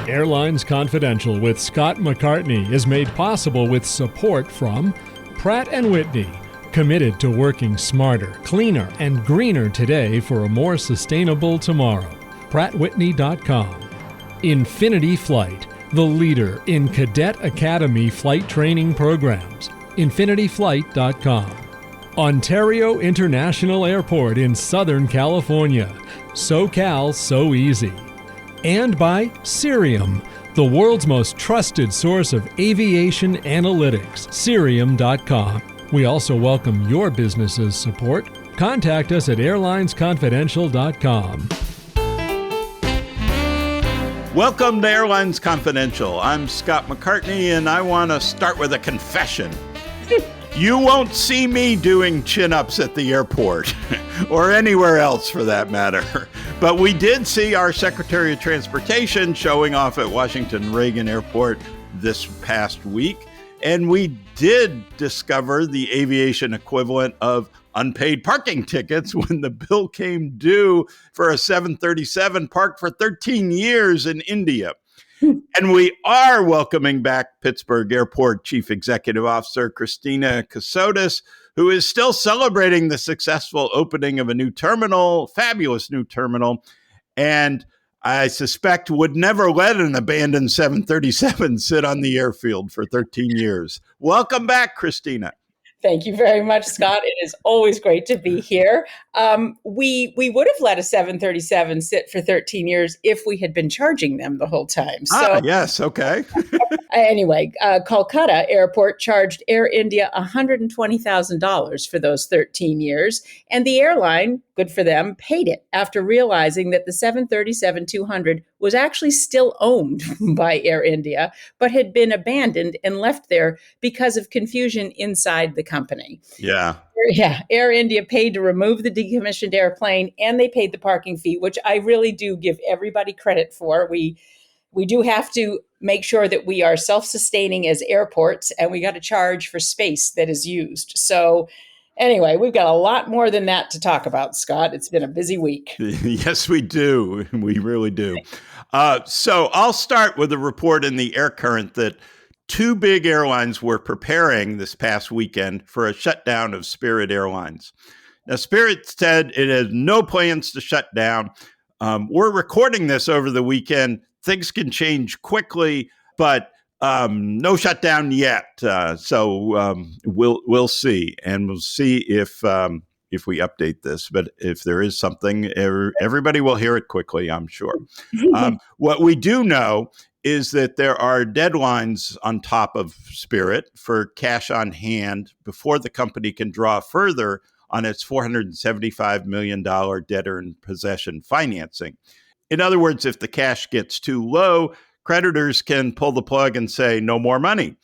Airlines Confidential with Scott McCartney is made possible with support from Pratt & Whitney, committed to working smarter, cleaner, and greener today for a more sustainable tomorrow. PrattWhitney.com. Infinity Flight, the leader in Cadet Academy flight training programs. InfinityFlight.com. Ontario International Airport in Southern California. SoCal So Easy. And by Cirium, the world's most trusted source of aviation analytics, Cirium.com. We also welcome your business's support. Contact us at airlinesconfidential.com. Welcome to Airlines Confidential. I'm Scott McCartney, and I want to start with a confession. You won't see me doing chin-ups at the airport, or anywhere else for that matter. But we did see our Secretary of Transportation showing off at Washington Reagan Airport this past week, and we did discover the aviation equivalent of unpaid parking tickets when the bill came due for a 737 parked for 13 years in India. And we are welcoming back Pittsburgh Airport Chief Executive Officer Christina Cassotis, who is still celebrating the successful opening of a new terminal, fabulous new terminal, and I suspect would never let an abandoned 737 sit on the airfield for 13 years. Welcome back, Christina. Thank you very much, Scott. It is always great to be here. We would have let a 737 sit for 13 years if we had been charging them the whole time. Yes, okay. Anyway, Kolkata Airport charged Air India $120,000 for those 13 years, and the airline, good for them, paid it after realizing that the 737-200 was actually still owned by Air India, but had been abandoned and left there because of confusion inside the company. Yeah. Air India paid to remove the decommissioned airplane, and they paid the parking fee, which I really do give everybody credit for. We do have to make sure that we are self-sustaining as airports, and we got to charge for space that is used. So anyway, we've got a lot more than that to talk about, Scott. It's been a busy week. Yes, we do. We really do. So I'll start with a report in the Air Current that two big airlines were preparing this past weekend for a shutdown of Spirit Airlines. Now, Spirit said it has no plans to shut down. We're recording this over the weekend. Things can change quickly, but no shutdown yet. So we'll see, and we'll see if we update this. But if there is something, everybody will hear it quickly, I'm sure. What we do know is that there are deadlines on top of Spirit for cash on hand before the company can draw further on its $475 million debtor in possession financing. In other words, if the cash gets too low, creditors can pull the plug and say, no more money.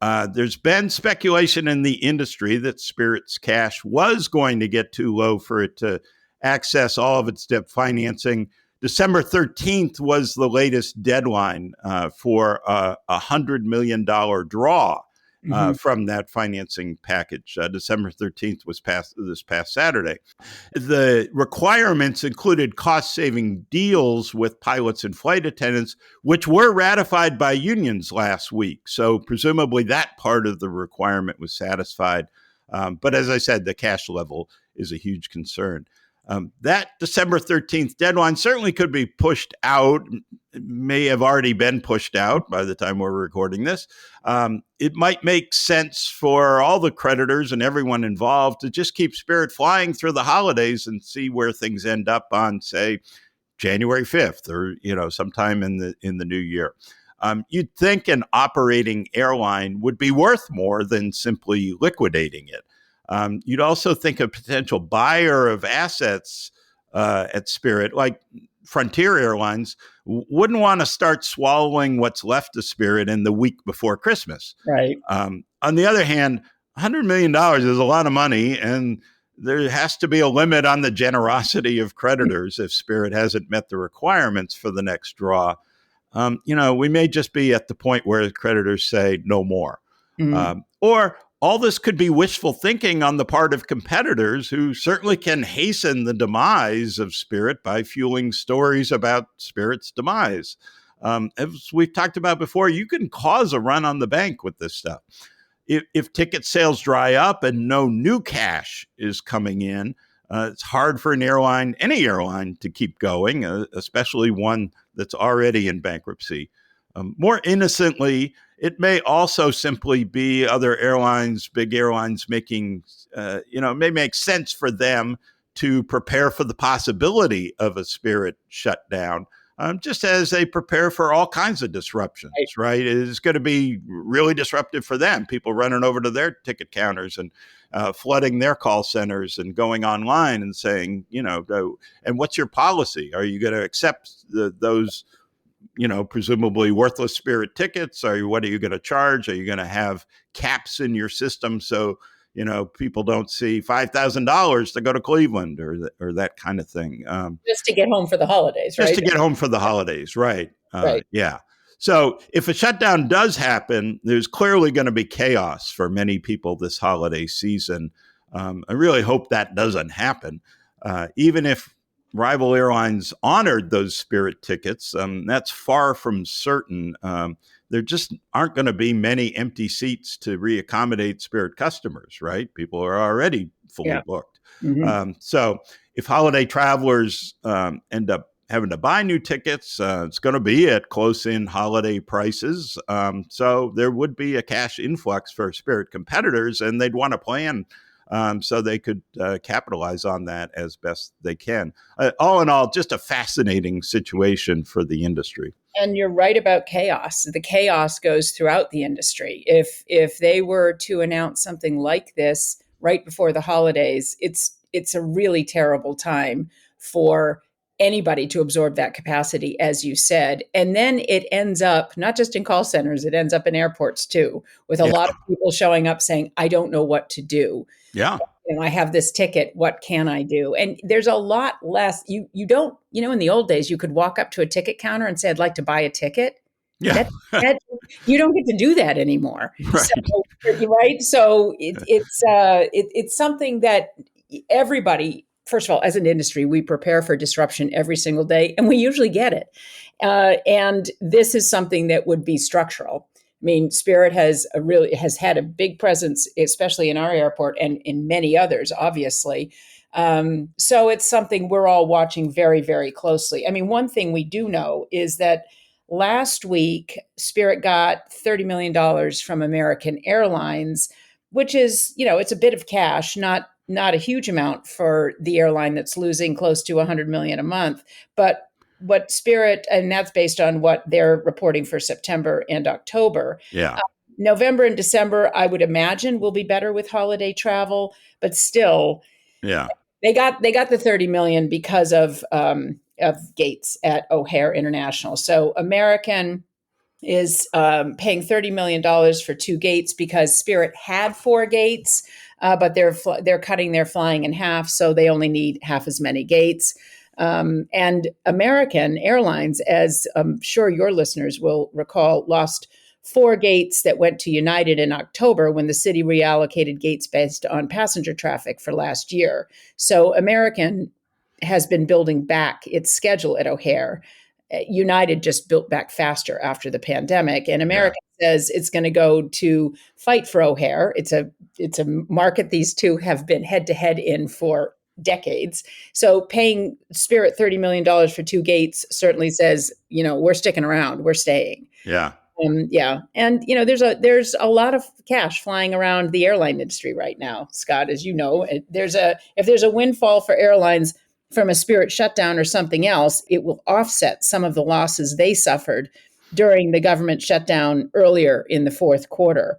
There's been speculation in the industry that Spirit's cash was going to get too low for it to access all of its debt financing. December 13th was the latest deadline for a $100 million draw from that financing package. December 13th was this past Saturday. The requirements included cost-saving deals with pilots and flight attendants, which were ratified by unions last week. So presumably that part of the requirement was satisfied. But as I said, the cash level is a huge concern. That December 13th deadline certainly could be pushed out, may have already been pushed out by the time we're recording this. It might make sense for all the creditors and everyone involved to just keep Spirit flying through the holidays and see where things end up on, say, January 5th or, sometime in the new year. You'd think an operating airline would be worth more than simply liquidating it. You'd also think a potential buyer of assets at Spirit, like Frontier Airlines, wouldn't want to start swallowing what's left of Spirit in the week before Christmas. Right. On the other hand, $100 million is a lot of money, and there has to be a limit on the generosity of creditors if Spirit hasn't met the requirements for the next draw. We may just be at the point where creditors say no more. Or all this could be wishful thinking on the part of competitors who certainly can hasten the demise of Spirit by fueling stories about Spirit's demise. As we've talked about before, you can cause a run on the bank with this stuff. If ticket sales dry up and no new cash is coming in, it's hard for any airline to keep going, especially one that's already in bankruptcy. More innocently, it may also simply be other airlines, big airlines making, it may make sense for them to prepare for the possibility of a Spirit shutdown, just as they prepare for all kinds of disruptions, right? It's going to be really disruptive for them, people running over to their ticket counters and flooding their call centers and going online and saying, and what's your policy? Are you going to accept those presumably worthless Spirit tickets? What are you going to charge? Are you going to have caps in your system so people don't see $5,000 to go to Cleveland or that kind of thing? Just to get home for the holidays, right? Just to get home for the holidays, right? Right. Yeah. So if a shutdown does happen, there's clearly going to be chaos for many people this holiday season. I really hope that doesn't happen. Even if rival airlines honored those Spirit tickets, that's far from certain. There just aren't going to be many empty seats to reaccommodate Spirit customers, right? People are already fully booked. Mm-hmm. So if holiday travelers end up having to buy new tickets, it's going to be at close-in holiday prices. So there would be a cash influx for Spirit competitors, and they'd want to plan so they could capitalize on that as best they can. All in all, just a fascinating situation for the industry. And you're right about chaos. The chaos goes throughout the industry. If they were to announce something like this right before the holidays, it's a really terrible time for anybody to absorb that capacity, as you said. And then it ends up not just in call centers, it ends up in airports too, with a lot of people showing up saying, I don't know what to do. Yeah. I have this ticket. What can I do? And there's a lot less. You don't, in the old days, you could walk up to a ticket counter and say, I'd like to buy a ticket. Yeah. You don't get to do that anymore. Right. So it's something that everybody, first of all, as an industry, we prepare for disruption every single day, and we usually get it. And this is something that would be structural. I mean, Spirit has had a big presence, especially in our airport and in many others, obviously. So it's something we're all watching very, very closely. I mean, one thing we do know is that last week, Spirit got $30 million from American Airlines, which is, it's a bit of cash, not a huge amount for the airline that's losing close to $100 million a month, but what Spirit, and that's based on what they're reporting for September and October. Yeah. November and December, I would imagine, will be better with holiday travel, but still, they got the $30 million because of gates at O'Hare International. So American is paying $30 million for 2 gates because Spirit had 4 gates, but they're cutting their flying in half, so they only need half as many gates. And American Airlines, as I'm sure your listeners will recall, lost 4 gates that went to United in October when the city reallocated gates based on passenger traffic for last year. So American has been building back its schedule at O'Hare. United just built back faster after the pandemic, and American says it's going to go to fight for O'Hare. It's a market these two have been head to head in for decades. So paying Spirit $30 million for 2 gates certainly says, we're sticking around, we're staying. Yeah. And there's a lot of cash flying around the airline industry right now, Scott, as you know. If there's a windfall for airlines from a Spirit shutdown or something else, it will offset some of the losses they suffered during the government shutdown earlier in the fourth quarter.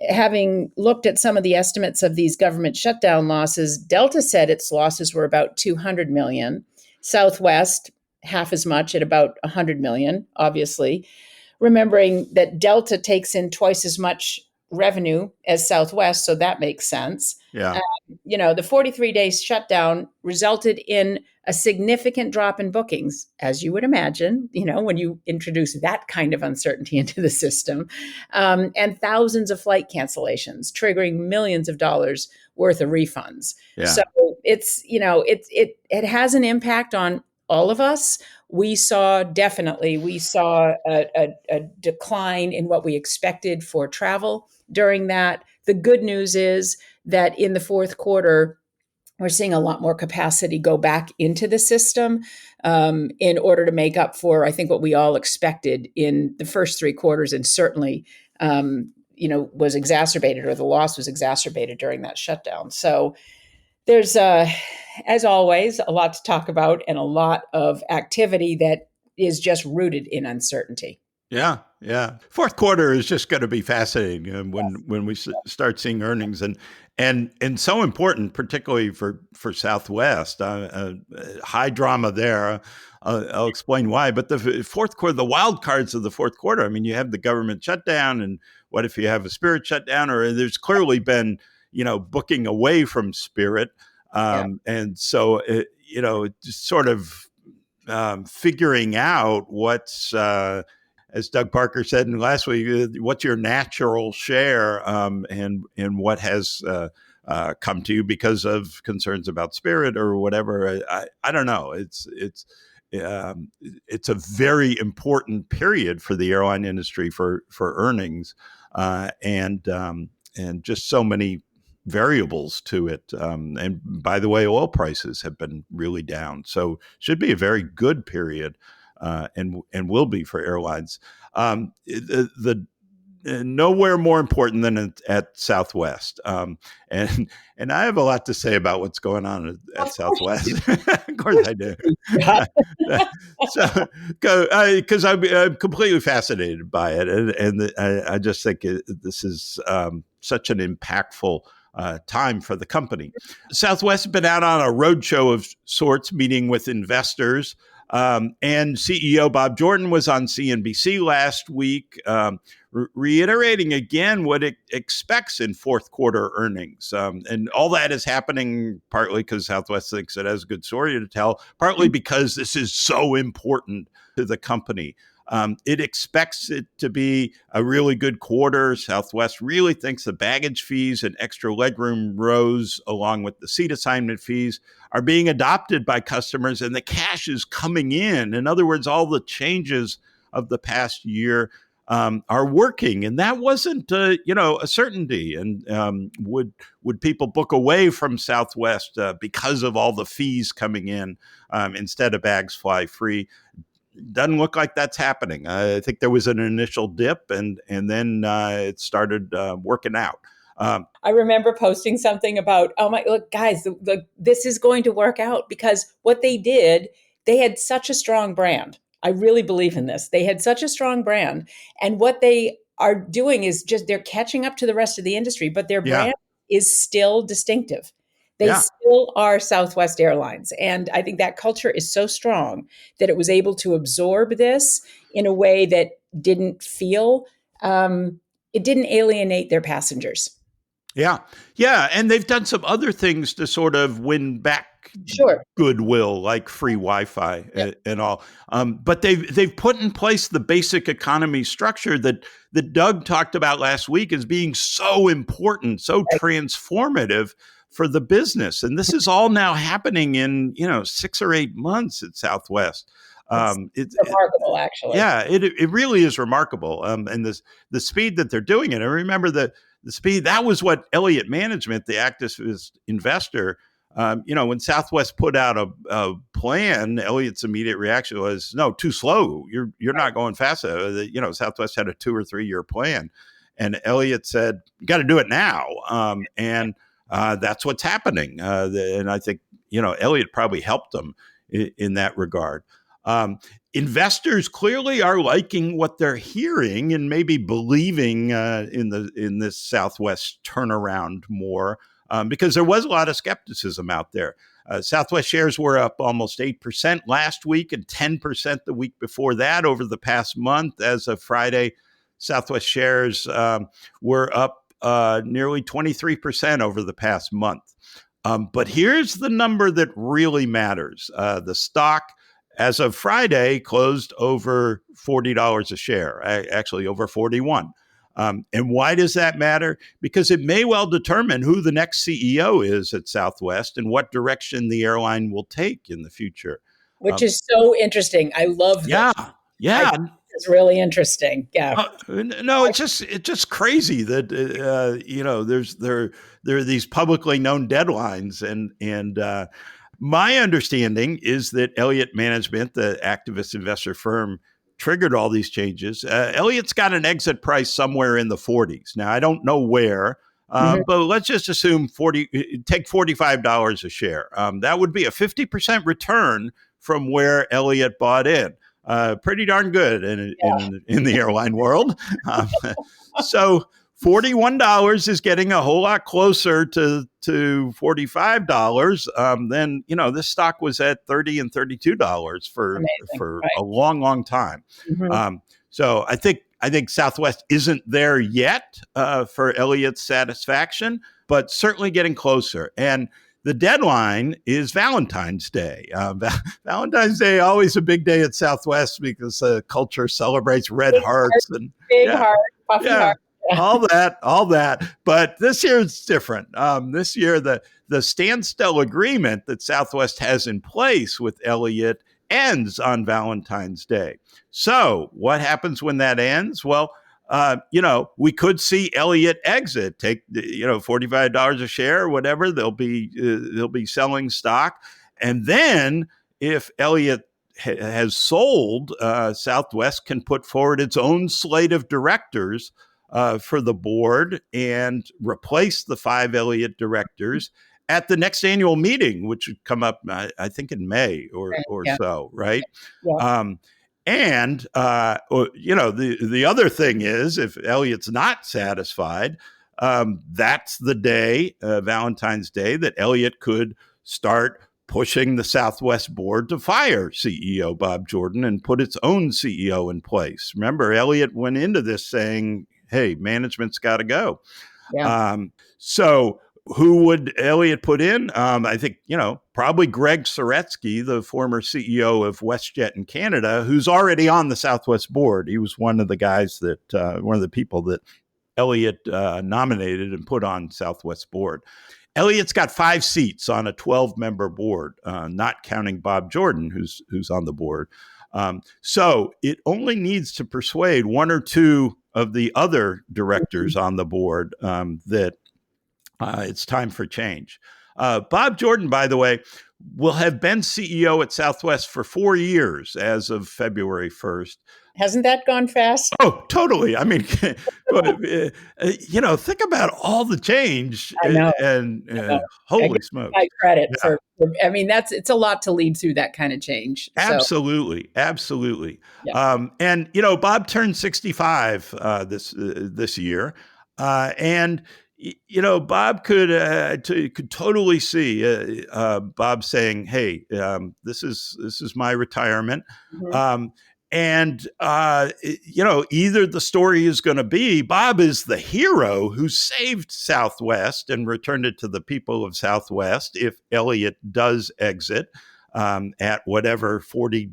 Having looked at some of the estimates of these government shutdown losses, Delta said its losses were about $200 million. Southwest, half as much at about $100 million, obviously. Remembering that Delta takes in twice as much revenue as Southwest, so that makes sense. Yeah. The 43-day shutdown resulted in a significant drop in bookings, as you would imagine, when you introduce that kind of uncertainty into the system, and thousands of flight cancellations, triggering millions of dollars worth of refunds. Yeah. So it's, it has an impact on all of us, we saw a decline in what we expected for travel during that. The good news is that in the fourth quarter, we're seeing a lot more capacity go back into the system in order to make up for, I think, what we all expected in the first three quarters, and certainly, was exacerbated, or the loss was exacerbated during that shutdown. So there's, as always, a lot to talk about and a lot of activity that is just rooted in uncertainty. Yeah, yeah. Fourth quarter is just going to be fascinating when we start seeing earnings and so important, particularly for Southwest. High drama there. I'll explain why. But the fourth quarter, the wild cards of the fourth quarter. I mean, you have the government shutdown, and what if you have a Spirit shutdown? Or there's clearly been booking away from Spirit, and so just sort of figuring out what's. As Doug Parker said last week, what's your natural share, and what has come to you because of concerns about Spirit or whatever? I don't know. It's a very important period for the airline industry for earnings, and just so many variables to it. And by the way, oil prices have been really down, so should be a very good period. And will be for airlines. The nowhere more important than at Southwest. And I have a lot to say about what's going on at Southwest. Of course I do. So, because I'm completely fascinated by it, and I just think this is such an impactful time for the company. Southwest has been out on a roadshow of sorts, meeting with investors. And CEO Bob Jordan was on CNBC last week, reiterating again what it expects in fourth quarter earnings. And all that is happening partly because Southwest thinks it has a good story to tell, partly because this is so important to the company. It expects it to be a really good quarter. Southwest really thinks the baggage fees and extra legroom rows, along with the seat assignment fees, are being adopted by customers, and the cash is coming in. In other words, all the changes of the past year are working, and that wasn't a certainty. And would people book away from Southwest because of all the fees coming in instead of bags fly free? Doesn't look like that's happening. I think there was an initial dip, and then it started working out. I remember posting something about, look, guys, this is going to work out, because what they did, they had such a strong brand. I really believe in this. They had such a strong brand, and what they are doing is just they're catching up to the rest of the industry, but their brand is still distinctive. They still are Southwest Airlines. And I think that culture is so strong that it was able to absorb this in a way that didn't feel, it didn't alienate their passengers. Yeah. Yeah. And they've done some other things to sort of win back goodwill, like free Wi-Fi and all. But they've put in place the basic economy structure that Doug talked about last week as being so important, so transformative for the business. And this is all now happening in, 6 or 8 months at Southwest. It's remarkable, actually. Yeah, it really is remarkable. And the speed that they're doing it. I remember the speed, that was what Elliott Management, the activist investor, when Southwest put out a plan, Elliott's immediate reaction was, no, too slow. You're not going fast enough. Southwest had a 2 or 3 year plan. And Elliott said, you got to do it now. And that's what's happening. And I think, Elliott probably helped them in that regard. Investors clearly are liking what they're hearing and maybe believing in this Southwest turnaround more, because there was a lot of skepticism out there. Southwest shares were up almost 8% last week and 10% the week before that over the past month. As of Friday, Southwest shares were up nearly 23% over the past month. But here's the number that really matters. The stock, as of Friday, closed over $40 a share, actually over 41. And why does that matter? Because it may well determine who the next CEO is at Southwest and what direction the airline will take in the future. which is so interesting. I love Yeah, this. yeah. It's really interesting. Yeah. No, it's just crazy that there are these publicly known deadlines, and my understanding is that Elliott Management, the activist investor firm, triggered all these changes. Elliott's got an exit price somewhere in the 40s. Now I don't know where. But let's just assume take $45 a share. That would be a 50% return from where Elliott bought in. Pretty darn good in the airline world. So $41 is getting a whole lot closer to $45 than, this stock was at $30 and $32 for a long time. So I think Southwest isn't there yet for Elliott's satisfaction, but certainly getting closer. And the deadline is Valentine's Day. Valentine's Day, always a big day at Southwest because the culture celebrates red hearts and big heart, puffy heart. all that. But this year it's different. This year, the standstill agreement that Southwest has in place with Elliott ends on Valentine's Day. So what happens when that ends? Well, we could see Elliott exit, take $45 a share or whatever. They'll be selling stock, and then if Elliott has sold, Southwest can put forward its own slate of directors for the board and replace the 5 Elliott directors at the next annual meeting, which would come up, I think, in May or so, right? Yeah. The other thing is, if Elliott's not satisfied, that's the day, Valentine's Day, that Elliott could start pushing the Southwest board to fire CEO Bob Jordan and put its own CEO in place. Remember, Elliott went into this saying, hey, management's got to go. Yeah. So who would Elliott put in? I think, probably Greg Saretsky, the former CEO of WestJet in Canada, who's already on the Southwest board. He was one of the guys one of the people that Elliott nominated and put on Southwest board. Elliott's got 5 seats on a 12-member board, not counting Bob Jordan, who's on the board. So it only needs to persuade 1 or 2 of the other directors on the board that it's time for change. Bob Jordan, by the way, will have been CEO at Southwest for 4 years as of February 1st. Hasn't that gone fast? Oh, totally. I mean, think about all the change. I know. Holy smokes. I credit for it's a lot to lead through that kind of change. Absolutely. Yeah. Bob turned 65 this year. Bob could totally see Bob saying, "Hey, this is my retirement," either the story is going to be Bob is the hero who saved Southwest and returned it to the people of Southwest if Elliott does exit at whatever $40+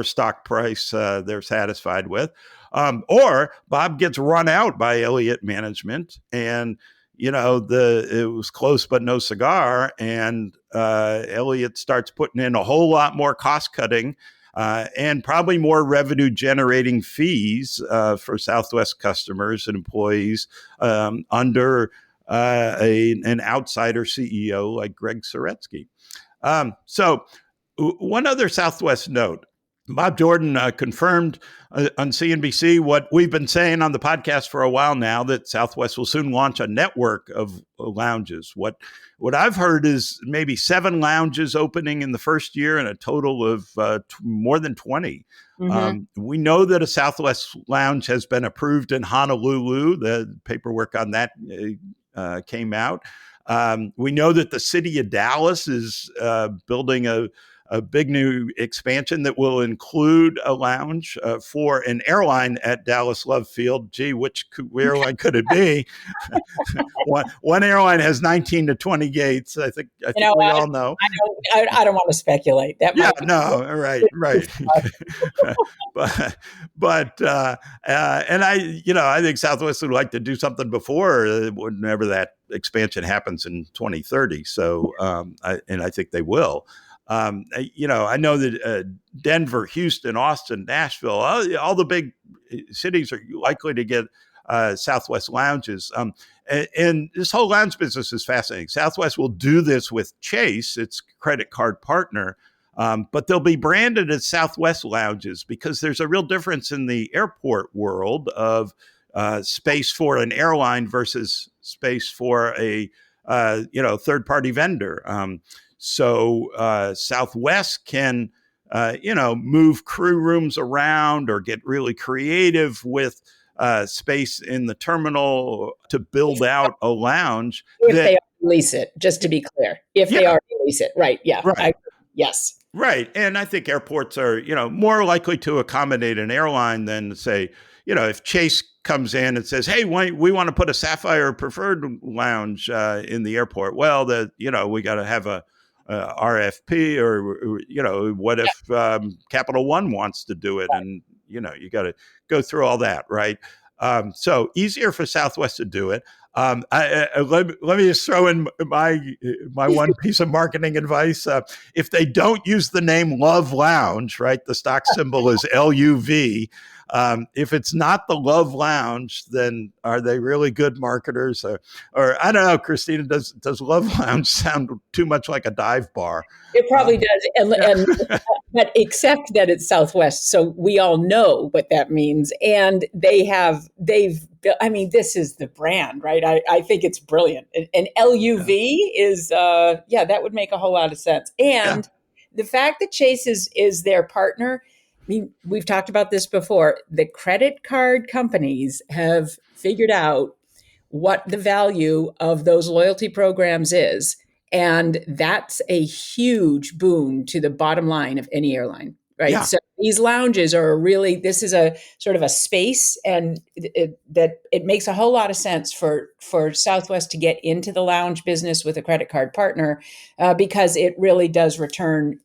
stock price they're satisfied with. Or Bob gets run out by Elliott Management and, it was close but no cigar. And Elliott starts putting in a whole lot more cost cutting and probably more revenue generating fees for Southwest customers and employees under an outsider CEO like Greg Saretsky. So one other Southwest note. Bob Jordan confirmed on CNBC what we've been saying on the podcast for a while now, that Southwest will soon launch a network of lounges. What I've heard is maybe 7 lounges opening in the first year and a total of more than 20. We know that a Southwest lounge has been approved in Honolulu. The paperwork on that came out. We know that the city of Dallas is building a big new expansion that will include a lounge for an airline at Dallas Love Field. Gee, which airline could it be? one airline has 19 to 20 gates. I think we all know. I don't want to speculate. Right. And I think Southwest would like to do something before whenever that expansion happens in 2030. So, I think they will. I know that Denver, Houston, Austin, Nashville, all the big cities are likely to get Southwest lounges. And this whole lounge business is fascinating. Southwest will do this with Chase, its credit card partner, but they'll be branded as Southwest lounges because there's a real difference in the airport world of space for an airline versus space for a third-party vendor. So Southwest can move crew rooms around or get really creative with space in the terminal to build out a lounge. If they lease it, just to be clear, if they already lease it, right? Yeah, right. Yes. Right. And I think airports are, more likely to accommodate an airline than say, if Chase comes in and says, hey, we want to put a Sapphire Preferred lounge in the airport. Well, we got to have a RFP or, what if Capital One wants to do it? And, you got to go through all that. Right. So easier for Southwest to do it. Let me just throw in my one piece of marketing advice. If they don't use the name Love Lounge, right, the stock symbol is LUV. If it's not the Love Lounge, then are they really good marketers? Or I don't know, Christina, does Love Lounge sound too much like a dive bar? It probably does, but except that it's Southwest, so we all know what that means. And this is the brand, right? I think it's brilliant. And LUV is, that would make a whole lot of sense. And the fact that Chase is their partner, we've talked about this before. The credit card companies have figured out what the value of those loyalty programs is. And that's a huge boon to the bottom line of any airline, right? Yeah. So these lounges are this is a sort of a space, and it makes a whole lot of sense for Southwest to get into the lounge business with a credit card partner because it really does return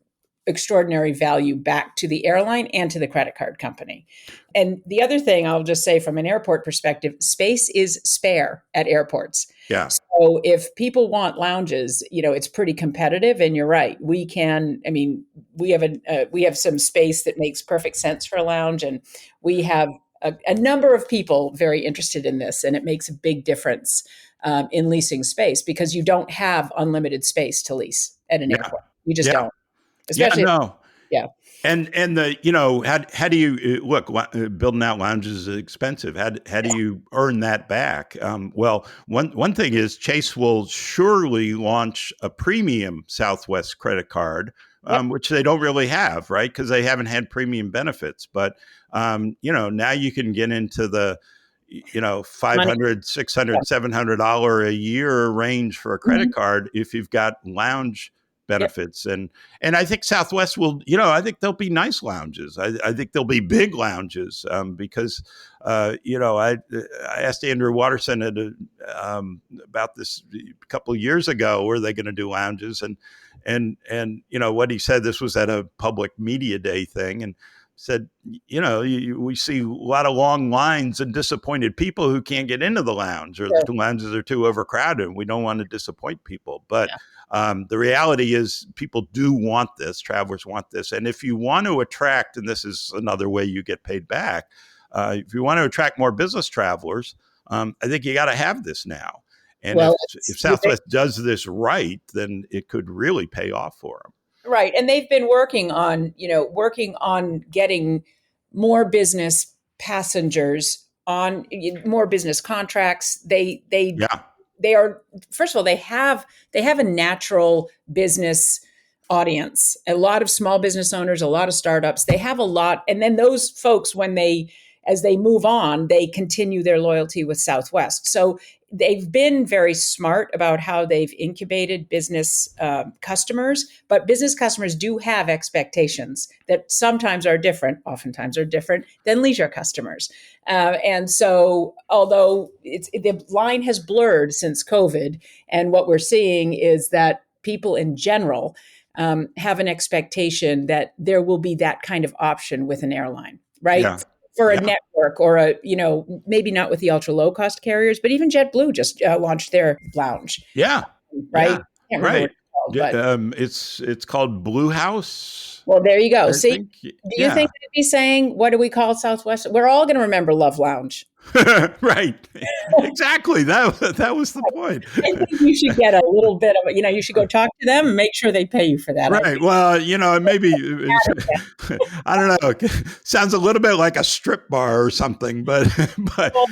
extraordinary value back to the airline and to the credit card company. And the other thing I'll just say from an airport perspective, space is spare at airports. Yeah. So if people want lounges, it's pretty competitive. And you're right. We have some space that makes perfect sense for a lounge. And we have a number of people very interested in this. And it makes a big difference in leasing space because you don't have unlimited space to lease at an airport. You just don't. Especially, yeah. And how do you look? Building out lounges is expensive. How do you earn that back? Well, one thing is Chase will surely launch a premium Southwest credit card, which they don't really have, right? Because they haven't had premium benefits. But now you can get into the $500, $600, $700 a year range for a credit card if you've got lounge benefits. And I think Southwest will, I think there'll be nice lounges. I think there'll be big lounges because, I asked Andrew Watterson about this a couple of years ago, were they going to do lounges? And what he said, this was at a public media day thing, and said, we see a lot of long lines and disappointed people who can't get into the lounge, or the lounges are too overcrowded. And we don't want to disappoint people. But the reality is people do want this. Travelers want this. And if you want to attract, and this is another way you get paid back, if you want to attract more business travelers, I think you got to have this now. And if Southwest does this right, then it could really pay off for them. Right. And they've been working on getting more business passengers on more business contracts. They are, first of all, they have a natural business audience, a lot of small business owners, a lot of startups. They have a lot. And then those folks, as they move on, they continue their loyalty with Southwest. So they've been very smart about how they've incubated business customers, but business customers do have expectations that oftentimes are different than leisure customers. And so although the line has blurred since COVID, and what we're seeing is that people in general have an expectation that there will be that kind of option with an airline, right? Yeah. For a network or maybe not with the ultra low cost carriers, but even JetBlue just launched their lounge. Yeah. Right. Yeah. Right. called, but It's called Blue House, well, there you go. I See, think. do you Yeah. think they'd be saying, what do we call Southwest? We're all going to remember Love Lounge. Right. Exactly. That was the point. I think you should get a little bit of, you should go talk to them and make sure they pay you for that. I Right. think. Well, maybe I don't know. Sounds a little bit like a strip bar or something, but Well,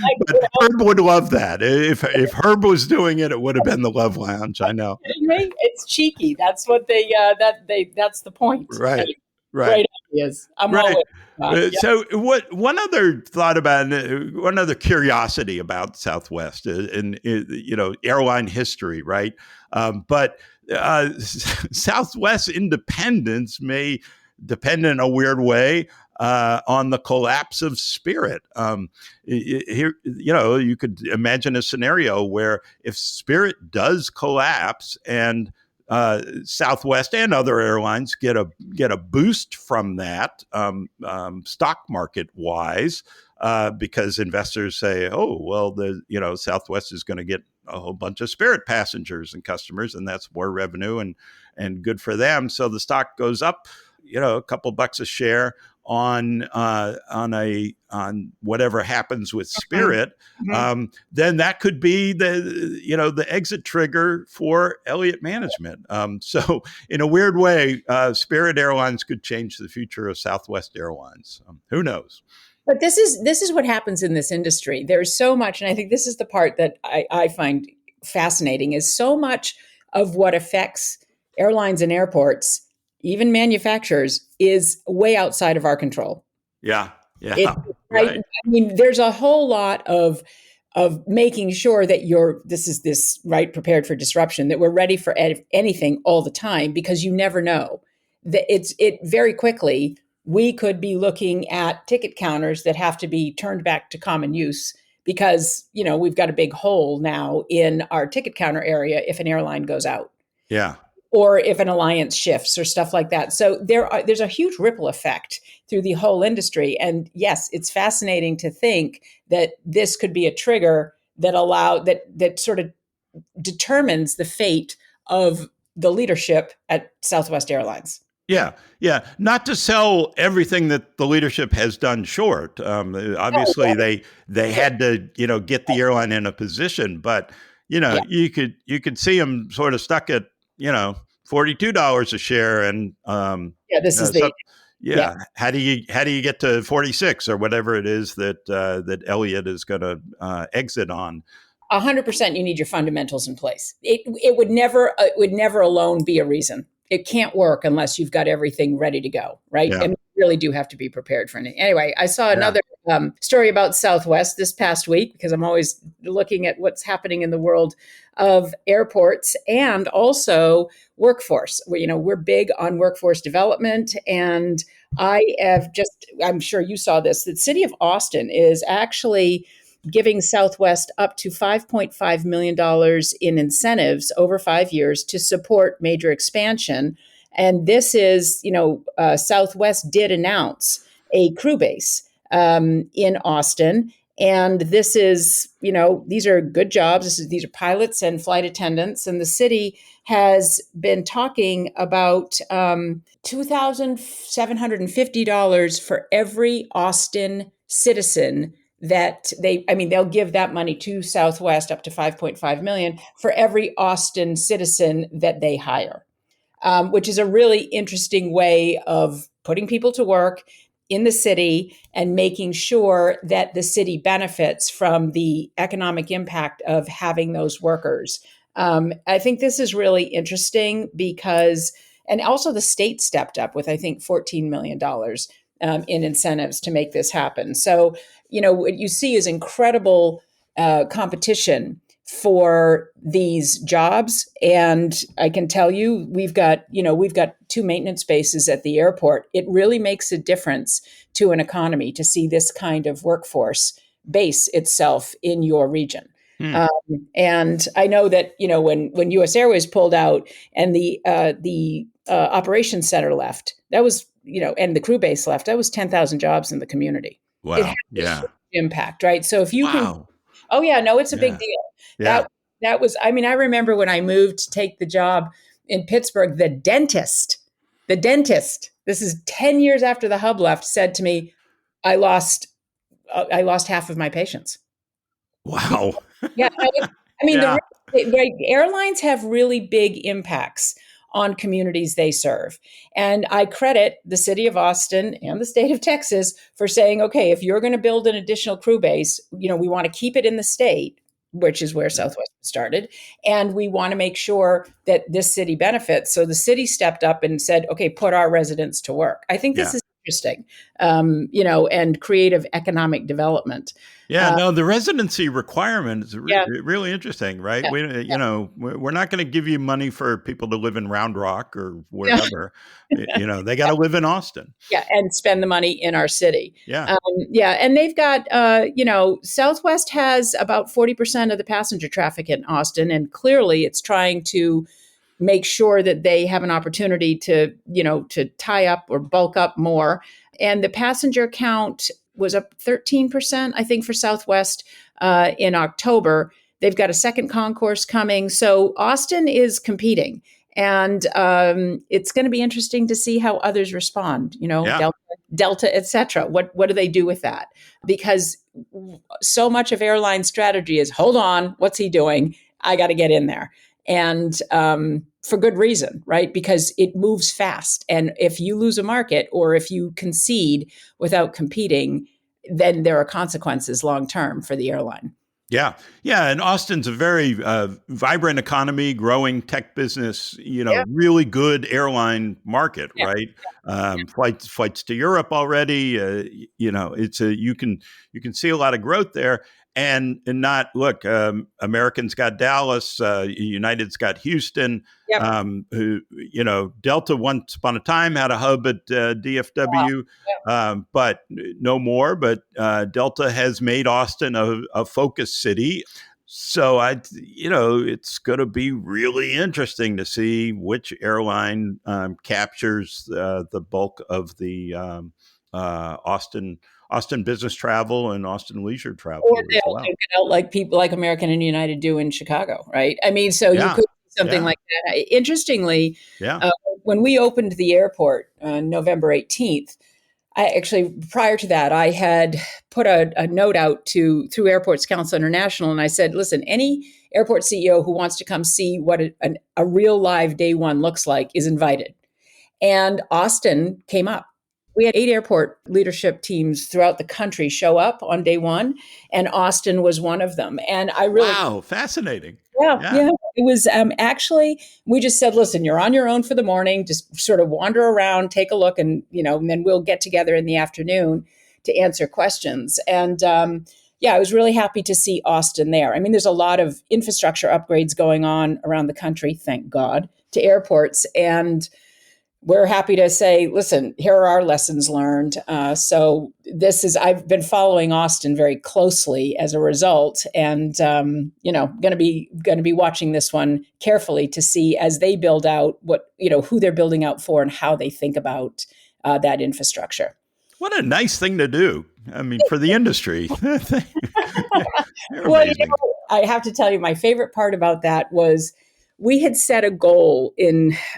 Herb would love that. If Herb was doing it, it would have been the Love Lounge. I know. kidding me? It's cheeky. That's what that's the point. Right. Right. Great ideas. I'm Right. always yeah. So, one other one other curiosity about Southwest in airline history, right? But Southwest independence may depend in a weird way on the collapse of Spirit. Here, you could imagine a scenario where if Spirit does collapse and Southwest and other airlines get a boost from that stock market wise, because investors say, oh well, Southwest is going to get a whole bunch of Spirit passengers and customers, and that's more revenue and good for them. So the stock goes up, a couple bucks a share on whatever happens with Spirit. Then that could be the exit trigger for Elliott Management. So in a weird way, Spirit Airlines could change the future of Southwest Airlines. Who knows? But this is what happens in this industry. There's so much, and I think this is the part that I find fascinating, is so much of what affects airlines and airports, even manufacturers, is way outside of our control. Yeah. Yeah. Right. I mean, there's a whole lot of making sure that prepared for disruption, that we're ready for anything all the time, because you never know. That it very quickly, we could be looking at ticket counters that have to be turned back to common use because, we've got a big hole now in our ticket counter area if an airline goes out. Yeah. Or if an alliance shifts or stuff like that. So there's a huge ripple effect through the whole industry. And yes, it's fascinating to think that this could be a trigger that sort of determines the fate of the leadership at Southwest Airlines. Yeah. Yeah. Not to sell everything that the leadership has done short. Obviously, they had to, get the airline in a position, but you could see them sort of stuck at $42 a share, and this is How do you get to 46 or whatever it is that Elliott is going to exit on? 100%. You need your fundamentals in place. It would never alone be a reason. It can't work unless you've got everything ready to go, right? Yeah. And you really do have to be prepared for it. Anyway, I saw another story about Southwest this past week, because I'm always looking at what's happening in the world of airports and also workforce. We're big on workforce development, and I'm sure you saw this, the city of Austin is actually giving Southwest up to $5.5 million in incentives over 5 years to support major expansion. And this is, Southwest did announce a crew base in Austin. And this is, these are good jobs. These are pilots and flight attendants. And the city has been talking about $2,750 for every Austin citizen that they'll give that money to Southwest, up to 5.5 million for every Austin citizen that they hire, which is a really interesting way of putting people to work in the city and making sure that the city benefits from the economic impact of having those workers. I think this is really interesting because, and also the state stepped up with, I think, $14 million in incentives to make this happen. So, what you see is incredible competition for these jobs. And I can tell you, we've got 2 maintenance bases at the airport. It really makes a difference to an economy to see this kind of workforce base itself in your region. And I know that, when US Airways pulled out and the operations center left, that was, and the crew base left, that was 10,000 jobs in the community. Wow. It had a huge impact, right? So if you can, it's a big deal. Yeah. That was, I remember when I moved to take the job in Pittsburgh, the dentist, this is 10 years after the hub left, said to me, I lost half of my patients. Wow. Yeah. I mean, Yeah. airlines have really big impacts on communities they serve. And I credit the city of Austin and the state of Texas for saying, okay, if you're going to build an additional crew base, we want to keep it in the state, which is where Southwest started. And we want to make sure that this city benefits. So the city stepped up and said, okay, put our residents to work. I think this is interesting, and creative economic development. Yeah, no, the residency requirement is really interesting, right? Yeah, We're not going to give you money for people to live in Round Rock or wherever. They got to live in Austin. Yeah, and spend the money in our city. Yeah. And they've got, Southwest has about 40% of the passenger traffic in Austin, and clearly it's trying to make sure that they have an opportunity to tie up or bulk up more. And the passenger count was up 13%, I think, for Southwest in October. They've got a second concourse coming. So Austin is competing. And it's going to be interesting to see how others respond, Delta, et cetera. What do they do with that? Because so much of airline strategy is, hold on, what's he doing? I got to get in there. And for good reason, right? Because it moves fast. And if you lose a market or if you concede without competing, then there are consequences long-term for the airline. Yeah. Yeah. And Austin's a very vibrant economy, growing tech business, really good airline market, right? Flights to Europe already, you can see a lot of growth there. And American's got Dallas, United's got Houston. Delta once upon a time had a hub at DFW, but no more. But Delta has made Austin a focus city. So it's going to be really interesting to see which airline captures the bulk of the Austin business travel and Austin leisure travel. Or they'll take it out like people like American and United do in Chicago, right? I mean, so you could do something like that. Interestingly, when we opened the airport on November 18th, prior to that, I had put a note out through Airports Council International, and I said, listen, any airport CEO who wants to come see what a real live day one looks like is invited. And Austin came up. We had 8 airport leadership teams throughout the country show up on day one, and Austin was one of them. And I really— Wow, fascinating. Yeah. It was actually, we just said, listen, you're on your own for the morning, just sort of wander around, take a look, and, and then we'll get together in the afternoon to answer questions. And I was really happy to see Austin there. I mean, there's a lot of infrastructure upgrades going on around the country, thank God, to airports. And we're happy to say, listen, here are our lessons learned. So I've been following Austin very closely as a result, and going to be watching this one carefully to see as they build out who they're building out for and how they think about that infrastructure. What a nice thing to do. I mean, for the industry. Well, I have to tell you, my favorite part about that was, we had set a goal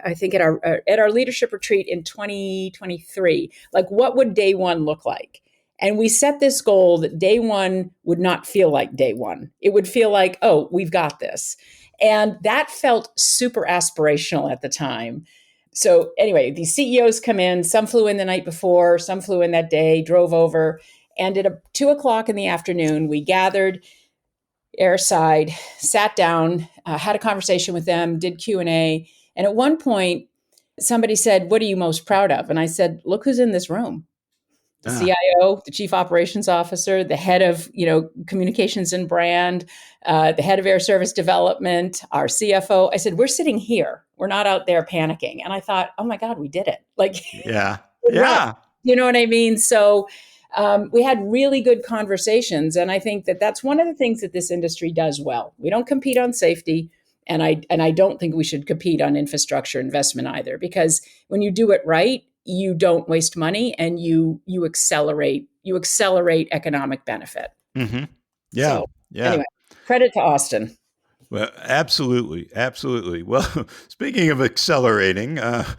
I think at our leadership retreat in 2023, like what would day one look like? And we set this goal that day one would not feel like day one. It would feel like, oh, we've got this. And that felt super aspirational at the time. So anyway, these CEOs come in, some flew in the night before, some flew in that day, drove over. And at 2:00 in the afternoon, we gathered airside, sat down, had a conversation with them, did Q&A. And at one point, somebody said, what are you most proud of? And I said, look who's in this room. The CIO, the chief operations officer, the head of communications and brand, the head of air service development, our CFO. I said, we're sitting here. We're not out there panicking. And I thought, oh my God, we did it. You know what I mean? So we had really good conversations. And I think that that's one of the things that this industry does well. We don't compete on safety. And I don't think we should compete on infrastructure investment either, because when you do it right, you don't waste money and you accelerate economic benefit. Mm-hmm. Yeah. So, anyway, credit to Austin. Well, absolutely, absolutely. Well, speaking of accelerating, how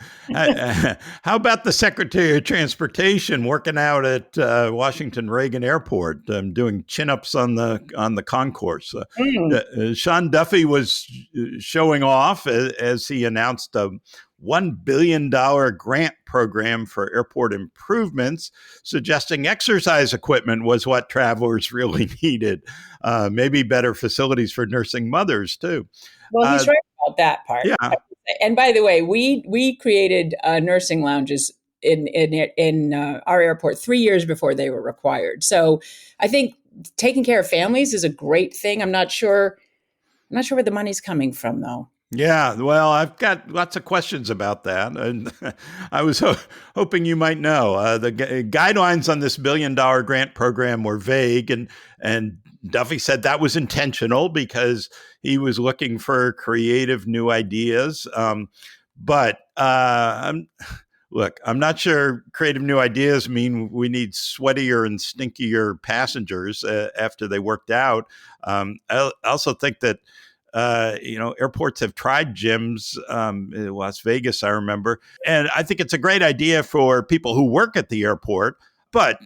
about the Secretary of Transportation working out at Washington Reagan Airport, doing chin-ups on the concourse? Sean Duffy was showing off as he announced a $1 billion grant program for airport improvements, suggesting exercise equipment was what travelers really needed. Maybe better facilities for nursing mothers, too. Well, he's right about that part. Yeah. And by the way, we created nursing lounges in our airport 3 years before they were required. So I think taking care of families is a great thing. I'm not sure where the money's coming from, though. Yeah, well, I've got lots of questions about that, and I was hoping you might know. The guidelines on this $1 billion grant program were vague, and Duffy said that was intentional because he was looking for creative new ideas. But look, I'm not sure creative new ideas mean we need sweatier and stinkier passengers after they worked out. I also think that airports have tried gyms in Las Vegas, I remember. And I think it's a great idea for people who work at the airport. But,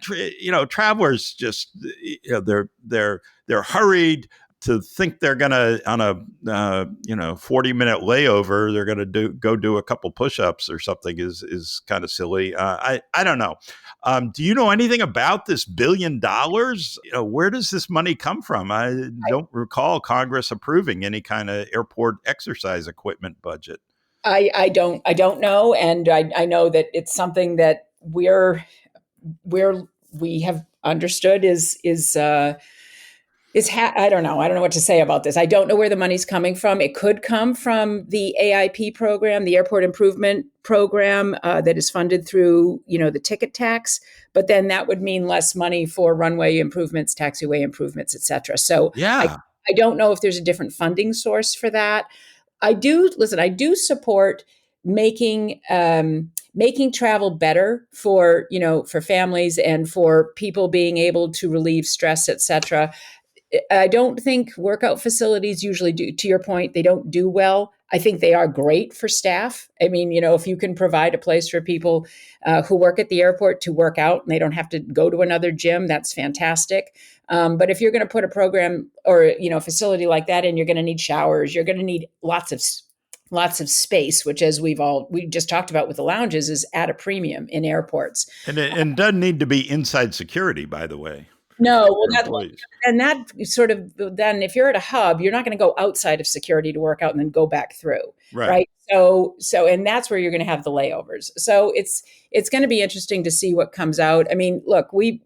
travelers just, they're hurried to think they're going to, on a 40-minute layover, they're going to go do a couple push-ups or something is kind of silly. I don't know. Do you know anything about this $1 billion? Where does this money come from? I don't recall Congress approving any kind of airport exercise equipment budget. I don't know, and I know that it's something that we have understood I don't know. I don't know what to say about this. I don't know where the money's coming from. It could come from the AIP program, the Airport Improvement Program, that is funded through, the ticket tax. But then that would mean less money for runway improvements, taxiway improvements, et cetera. So yeah, I don't know if there's a different funding source for that. I do support making travel better for families and for people being able to relieve stress, et cetera. I don't think workout facilities usually do, to your point, they don't do well. I think they are great for staff. I mean, if you can provide a place for people who work at the airport to work out and they don't have to go to another gym, that's fantastic. But if you're going to put a program or, a facility like that in, you're going to need showers, you're going to need lots of space, which, as we just talked about with the lounges, is at a premium in airports. And doesn't need to be inside security, by the way. No, that sort of, then if you're at a hub, you're not going to go outside of security to work out and then go back through, right? So, and that's where you're going to have the layovers. So it's going to be interesting to see what comes out. I mean, look, we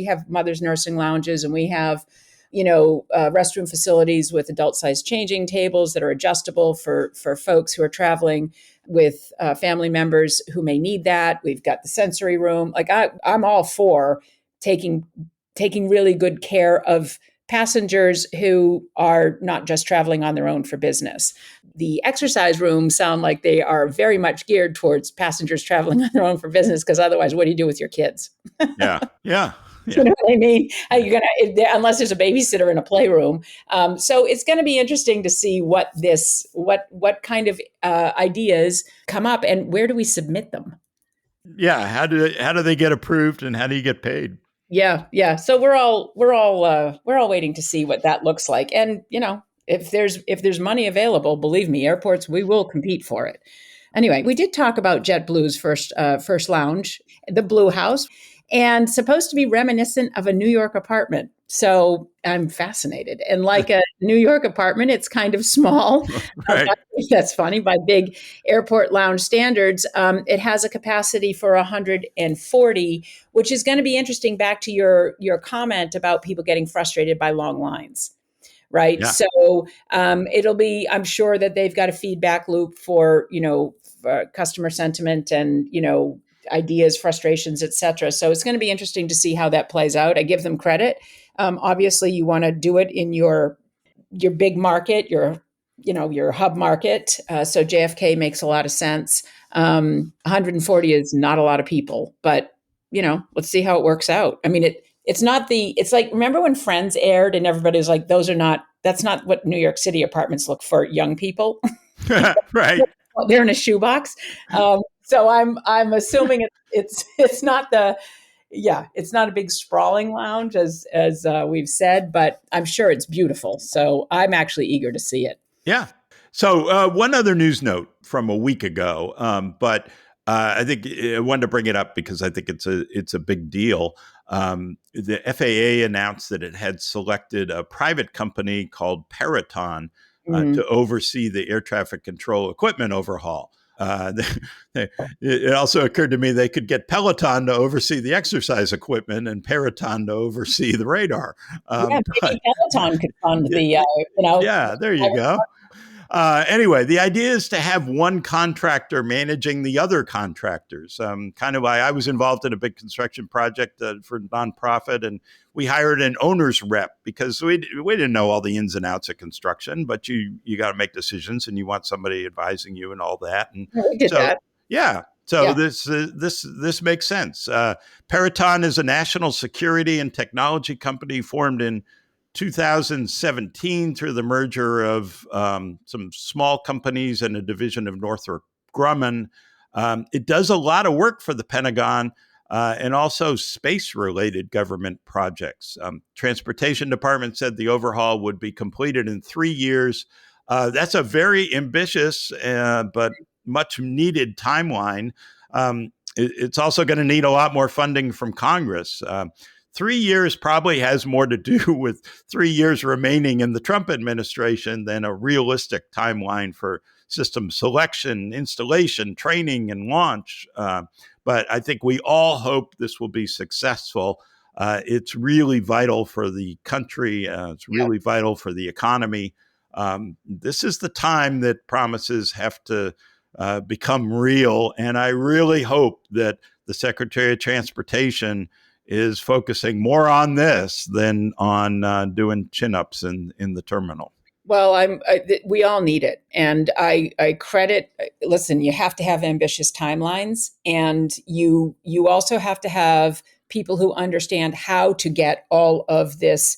have mothers nursing lounges, and we have, restroom facilities with adult-sized changing tables that are adjustable for folks who are traveling with family members who may need that. We've got the sensory room. Like I'm all for taking really good care of passengers who are not just traveling on their own for business. The exercise rooms sound like they are very much geared towards passengers traveling on their own for business, because otherwise, what do you do with your kids? Yeah. You know what I mean? You're gonna, unless there's a babysitter in a playroom. So it's going to be interesting to see what kind of ideas come up, and where do we submit them? Yeah, how do they get approved, and how do you get paid? Yeah. So we're all waiting to see what that looks like. And if there's money available, believe me, airports, we will compete for it. Anyway, we did talk about JetBlue's first lounge, the Blue House, and supposed to be reminiscent of a New York apartment. So I'm fascinated. And like a New York apartment, it's kind of small. Right. That's funny. By big airport lounge standards, it has a capacity for 140, which is going to be interesting. Back to your comment about people getting frustrated by long lines. Right. Yeah. So it'll be, I'm sure that they've got a feedback loop for customer sentiment and, ideas, frustrations, et cetera. So it's going to be interesting to see how that plays out. I give them credit. Obviously, you want to do it in your big market, your hub market. So JFK makes a lot of sense. 140 is not a lot of people, but let's see how it works out. I mean, it's like, remember when Friends aired and everybody was like, those are not That's not what New York City apartments look for young people. Right. They're in a shoebox. So I'm assuming it's not it's not a big sprawling lounge as we've said, but I'm sure it's beautiful. So I'm actually eager to see it. Yeah. So one other news note from a week ago, but I think I wanted to bring it up because I think it's a big deal. The FAA announced that it had selected a private company called Peraton to oversee the air traffic control equipment overhaul. It also occurred to me they could get Peloton to oversee the exercise equipment and Peraton to oversee the radar. Maybe Peloton could fund the, Yeah, there you go. Anyway, the idea is to have one contractor managing the other contractors. Kind of why I was involved in a big construction project for nonprofit, and we hired an owner's rep because we didn't know all the ins and outs of construction, but you got to make decisions, and you want somebody advising you and all that. And we did that. Yeah. So this makes sense. Peraton is a national security and technology company formed in 2017 through the merger of some small companies and a division of Northrop Grumman. It does a lot of work for the Pentagon and also space-related government projects. Transportation Department said the overhaul would be completed in 3 years. That's a very ambitious but much needed timeline. It's also going to need a lot more funding from Congress. 3 years probably has more to do with 3 years remaining in the Trump administration than a realistic timeline for system selection, installation, training, and launch. But I think we all hope this will be successful. It's really vital for the country. It's really vital for the economy. This is the time that promises have to become real. And I really hope that the Secretary of Transportation is focusing more on this than on doing chin-ups in the terminal. Well, we all need it. And I credit, listen, you have to have ambitious timelines, and you also have to have people who understand how to get all of this,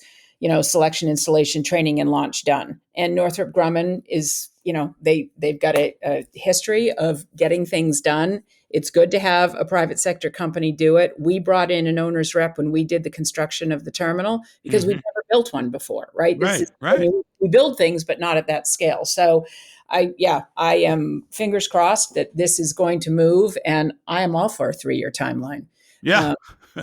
selection, installation, training, and launch done. And Northrop Grumman is, they've got a history of getting things done. It's good to have a private sector company do it. We brought in an owner's rep when we did the construction of the terminal because we've never built one before, right? Right. I mean, we build things, but not at that scale. So I am fingers crossed that this is going to move, and I am all for a 3-year timeline. Yeah.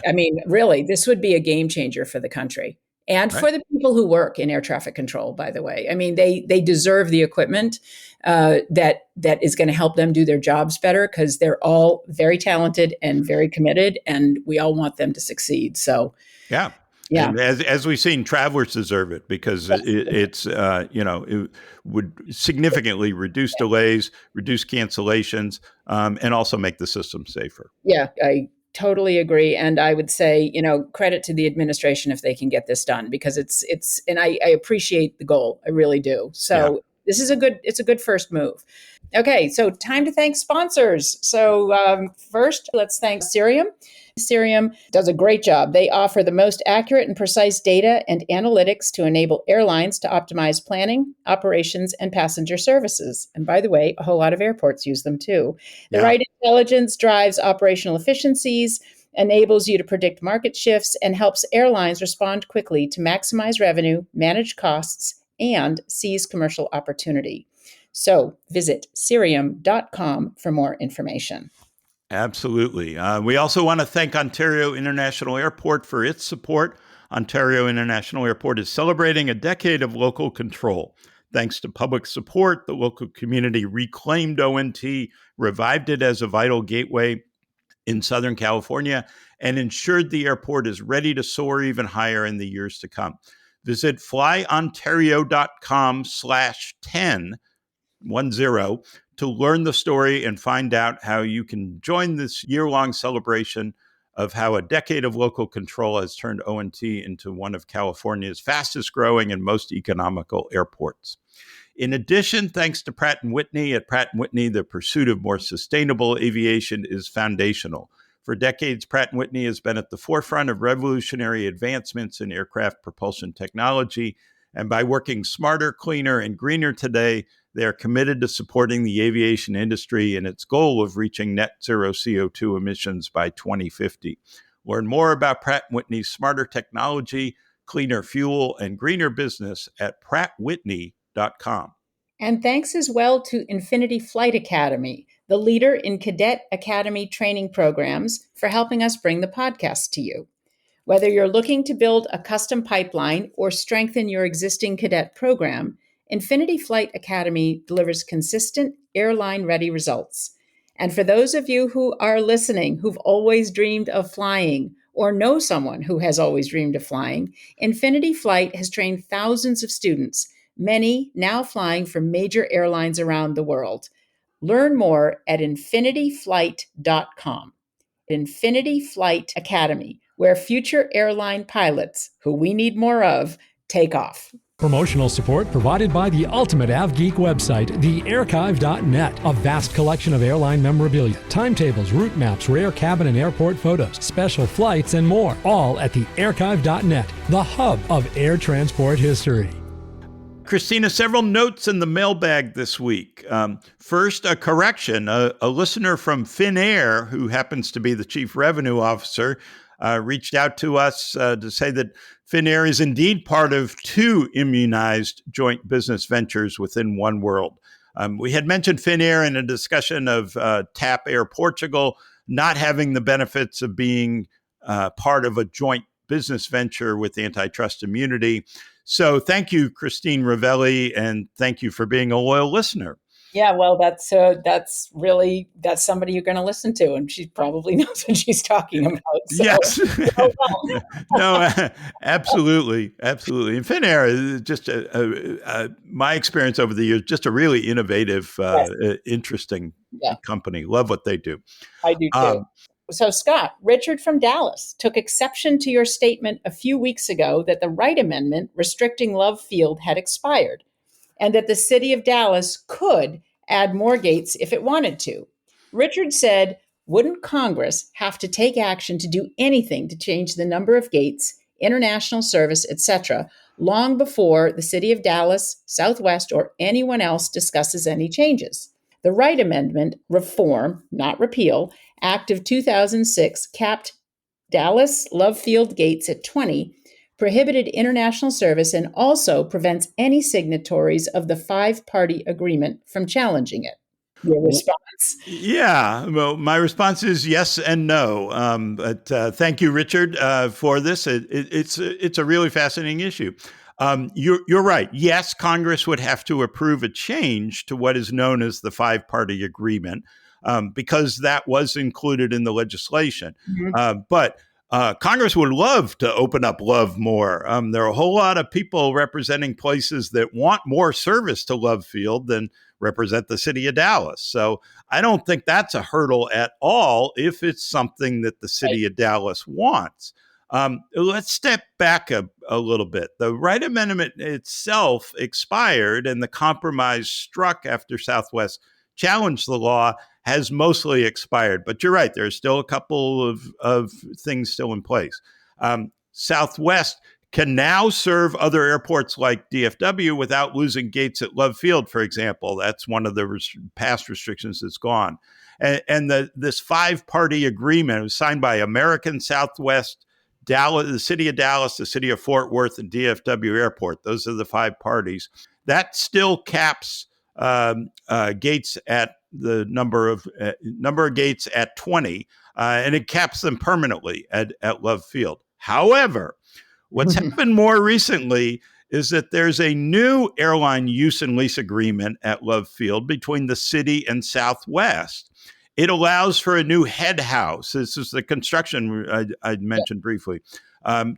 I mean, really, this would be a game changer for the country. And for the people who work in air traffic control, by the way. I mean, they deserve the equipment that is going to help them do their jobs better, because they're all very talented and very committed, and we all want them to succeed. So, yeah. And as we've seen, travelers deserve it because it's it would significantly reduce delays, reduce cancellations, and also make the system safer. Yeah, I totally agree. And I would say, credit to the administration if they can get this done, because it's, and I appreciate the goal. I really do. So this is it's a good first move. Okay. So time to thank sponsors. So first, let's thank Cirium. Cirium does a great job. They offer the most accurate and precise data and analytics to enable airlines to optimize planning, operations, and passenger services. And by the way, a whole lot of airports use them too. The right intelligence drives operational efficiencies, enables you to predict market shifts, and helps airlines respond quickly to maximize revenue, manage costs, and seize commercial opportunity. So visit Cirium.com for more information. Absolutely. We also want to thank Ontario International Airport for its support. Ontario International Airport is celebrating a decade of local control. Thanks to public support, the local community reclaimed ONT, revived it as a vital gateway in Southern California, and ensured the airport is ready to soar even higher in the years to come. Visit flyontario.com/10 to learn the story and find out how you can join this year-long celebration of how a decade of local control has turned ONT into one of California's fastest growing and most economical airports. In addition, thanks to Pratt & Whitney, at Pratt & Whitney, the pursuit of more sustainable aviation is foundational. For decades, Pratt & Whitney has been at the forefront of revolutionary advancements in aircraft propulsion technology, And by working smarter, cleaner, and greener today, they are committed to supporting the aviation industry in its goal of reaching net zero CO2 emissions by 2050. Learn more about Pratt & Whitney's smarter technology, cleaner fuel, and greener business at prattwhitney.com. And thanks as well to Infinity Flight Academy, the leader in Cadet Academy training programs, for helping us bring the podcast to you. Whether you're looking to build a custom pipeline or strengthen your existing cadet program, Infinity Flight Academy delivers consistent, airline-ready results. And for those of you who are listening, who've always dreamed of flying, or know someone who has always dreamed of flying, Infinity Flight has trained thousands of students, many now flying for major airlines around the world. Learn more at infinityflight.com. Infinity Flight Academy, where future airline pilots, who we need more of, take off. Promotional support provided by the ultimate AvGeek website, thearchive.net. A vast collection of airline memorabilia, timetables, route maps, rare cabin and airport photos, special flights, and more. All at thearchive.net, the hub of air transport history. Christina, several notes in the mailbag this week. First, a correction. A listener from Finnair, who happens to be the chief revenue officer, reached out to us to say that Finnair is indeed part of two immunized joint business ventures within One World. We had mentioned Finnair in a discussion of TAP Air Portugal not having the benefits of being part of a joint business venture with antitrust immunity. So thank you, Christine Ravelli, and thank you for being a loyal listener. Yeah, well, that's somebody you're going to listen to, and she probably knows what she's talking about. So. Yes. No, absolutely. And Finnair is just my experience over the years, just a really innovative, interesting company. Love what they do. I do too. So, Scott, Richard from Dallas took exception to your statement a few weeks ago that the Wright Amendment restricting Love Field had expired, and that the city of Dallas could add more gates if it wanted to. Richard said, wouldn't Congress have to take action to do anything to change the number of gates, international service, etc., long before the city of Dallas, Southwest, or anyone else discusses any changes? The Wright Amendment Reform, not Repeal, Act of 2006 capped Dallas Love Field gates at 20, prohibited international service, and also prevents any signatories of the five-party agreement from challenging it. Your response? Yeah, well, my response is yes and no. But thank you, Richard, for this. It's a really fascinating issue. You're right. Yes, Congress would have to approve a change to what is known as the five-party agreement because that was included in the legislation. Mm-hmm. But Congress would love to open up Love more. There are a whole lot of people representing places that want more service to Love Field than represent the city of Dallas. So I don't think that's a hurdle at all if it's something that the city of Dallas wants. Let's step back a little bit. The Wright Amendment itself expired, and the compromise struck after Southwest challenged the law has mostly expired. But you're right, there's still a couple of things still in place. Southwest can now serve other airports like DFW without losing gates at Love Field, for example. That's one of the past restrictions that's gone. And this five-party agreement was signed by American, Southwest, Dallas, the city of Dallas, the city of Fort Worth, and DFW Airport. Those are the five parties. That still caps gates at the number of gates at 20, and it caps them permanently at Love Field. However, what's happened more recently is that there's a new airline use and lease agreement at Love Field between the city and Southwest. It allows for a new head house. This is the construction I mentioned briefly.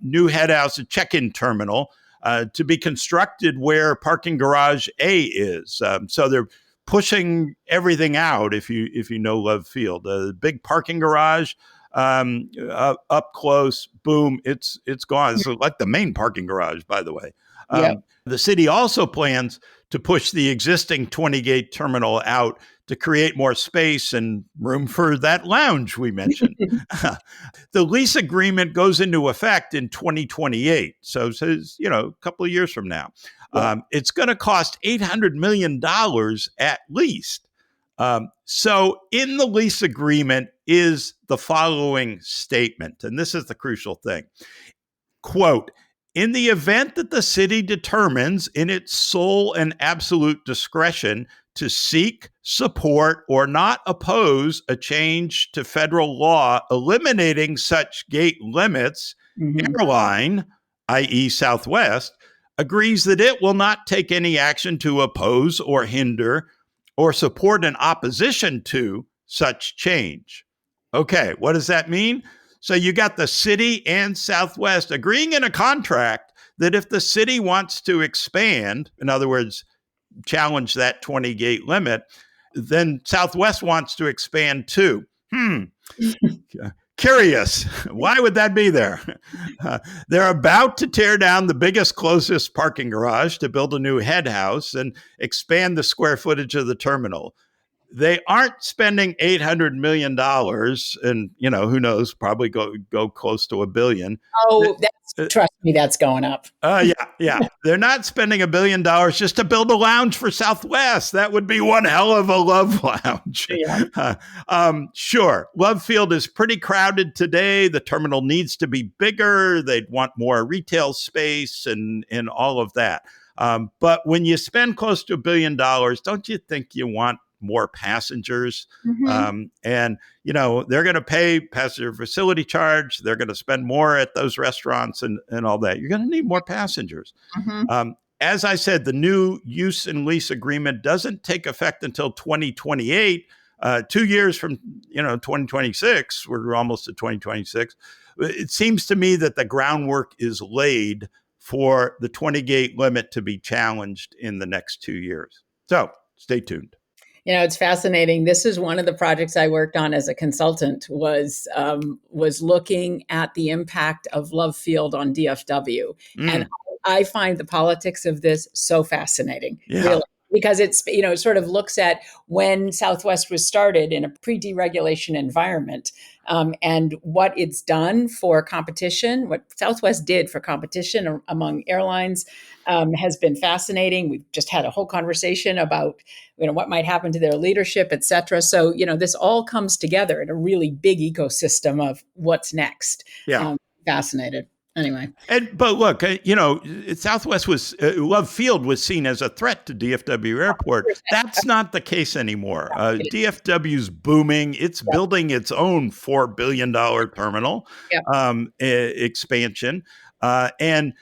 New head house, a check-in terminal, to be constructed where parking garage A is. So they're pushing everything out. If you know Love Field, the big parking garage up close, boom, it's gone. It's like the main parking garage, by the way. The city also plans to push the existing 20-gate terminal out to create more space and room for that lounge we mentioned. The lease agreement goes into effect in 2028. So it says, a couple of years from now. Yeah. It's going to cost $800 million at least. So in the lease agreement is the following statement, and this is the crucial thing. Quote, in the event that the city determines in its sole and absolute discretion to seek, support, or not oppose a change to federal law eliminating such gate limits, airline, i.e. Southwest, agrees that it will not take any action to oppose or hinder or support an opposition to such change. Okay, what does that mean? So you got the city and Southwest agreeing in a contract that if the city wants to expand, in other words, challenge that 20 gate limit, then Southwest wants to expand too. Curious. Why would that be there? They're about to tear down the biggest, closest parking garage to build a new head house and expand the square footage of the terminal. They aren't spending $800 million and, who knows, probably go close to $1 billion. Oh, trust me, that's going up. Yeah. They're not spending $1 billion just to build a lounge for Southwest. That would be one hell of a Love Lounge. Yeah. Sure. Love Field is pretty crowded today. The terminal needs to be bigger. They'd want more retail space and all of that. But when you spend close to $1 billion, don't you think you want more passengers? And, they're going to pay passenger facility charge. They're going to spend more at those restaurants and all that. You're going to need more passengers. As I said, the new use and lease agreement doesn't take effect until 2028, 2 years from, 2026. We're almost at 2026. It seems to me that the groundwork is laid for the 20 gate limit to be challenged in the next 2 years. So stay tuned. It's fascinating. This is one of the projects I worked on as a consultant was looking at the impact of Love Field on DFW. And I find the politics of this so fascinating, really, because it's, it sort of looks at when Southwest was started in a pre-deregulation environment and what it's done for competition, what Southwest did for competition among airlines has been fascinating. We've just had a whole conversation about, what might happen to their leadership, et cetera. So, this all comes together in a really big ecosystem of what's next. Yeah. Fascinated. Anyway. But look, Southwest Love Field was seen as a threat to DFW Airport. That's not the case anymore. DFW's booming. It's building its own $4 billion terminal expansion. And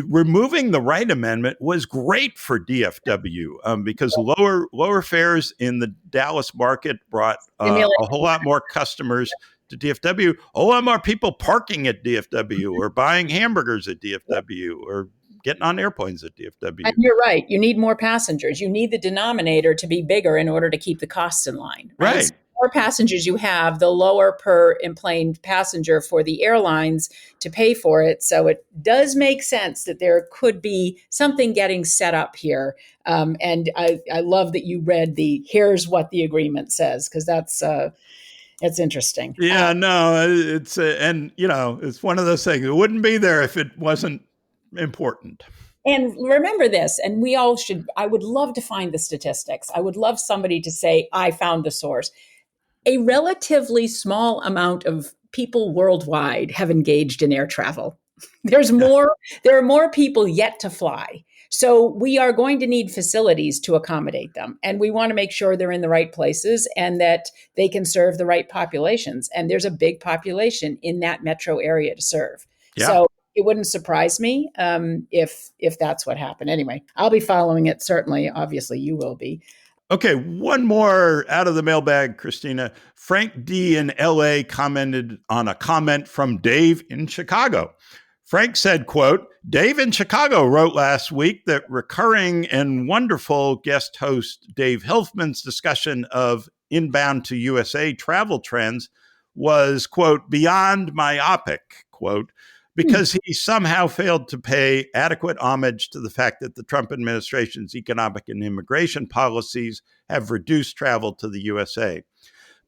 removing the Wright Amendment was great for DFW because lower fares in the Dallas market brought a whole lot more customers to DFW, a whole lot more people parking at DFW or buying hamburgers at DFW or getting on airplanes at DFW. And you're right. You need more passengers. You need the denominator to be bigger in order to keep the costs in line. Right. So the more passengers you have, the lower per enplaned passenger for the airlines to pay for it. So it does make sense that there could be something getting set up here. And I love that you read here's what the agreement says, because it's interesting. Yeah, no, it's it's one of those things. It wouldn't be there if it wasn't important. And remember this, and we all should, I would love to find the statistics. I would love somebody to say, I found the source. A relatively small amount of people worldwide have engaged in air travel. There are more people yet to fly. So we are going to need facilities to accommodate them. And we want to make sure they're in the right places and that they can serve the right populations. And there's a big population in that metro area to serve. Yeah. So it wouldn't surprise me if that's what happened. Anyway, I'll be following it, certainly. Obviously, you will be. Okay, one more out of the mailbag, Christina. Frank D. in L.A. commented on a comment from Dave in Chicago. Frank said, quote, Dave in Chicago wrote last week that recurring and wonderful guest host Dave Hilfman's discussion of inbound to USA travel trends was, quote, beyond myopic, quote, because he somehow failed to pay adequate homage to the fact that the Trump administration's economic and immigration policies have reduced travel to the USA.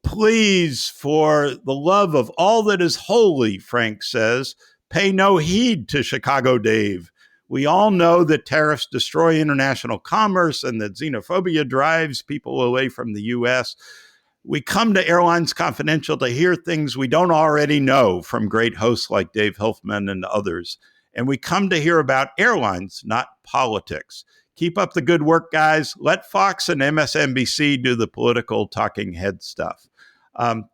Please, for the love of all that is holy, Frank says, pay no heed to Chicago Dave. We all know that tariffs destroy international commerce and that xenophobia drives people away from the U.S. We come to Airlines Confidential to hear things we don't already know from great hosts like Dave Hilfman and others. And we come to hear about airlines, not politics. Keep up the good work, guys. Let Fox and MSNBC do the political talking head stuff.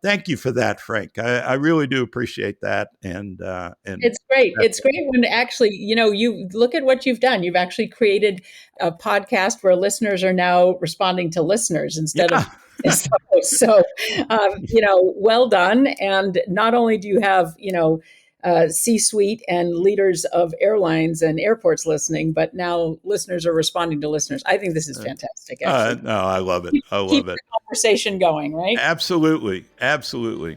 Thank you for that, Frank. I really do appreciate that. And it's great. It's great when actually, you look at what you've done. You've actually created a podcast where listeners are now responding to listeners instead of. So, well done. And not only do you have, C-suite and leaders of airlines and airports listening, but now listeners are responding to listeners. I think this is fantastic. No, I love it. I love it. The conversation going, right? Absolutely. Absolutely.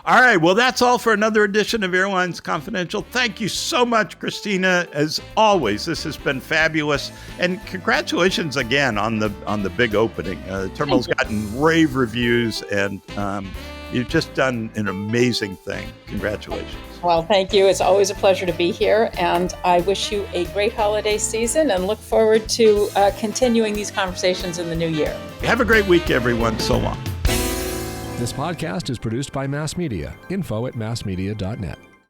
All right. Well, that's all for another edition of Airlines Confidential. Thank you so much, Christina. As always, this has been fabulous. And congratulations again on the big opening. The terminal's gotten rave reviews, and you've just done an amazing thing. Congratulations. Well, thank you. It's always a pleasure to be here. And I wish you a great holiday season and look forward to continuing these conversations in the new year. Have a great week, everyone. So long. This podcast is produced by Mass Media. Info@massmedia.net.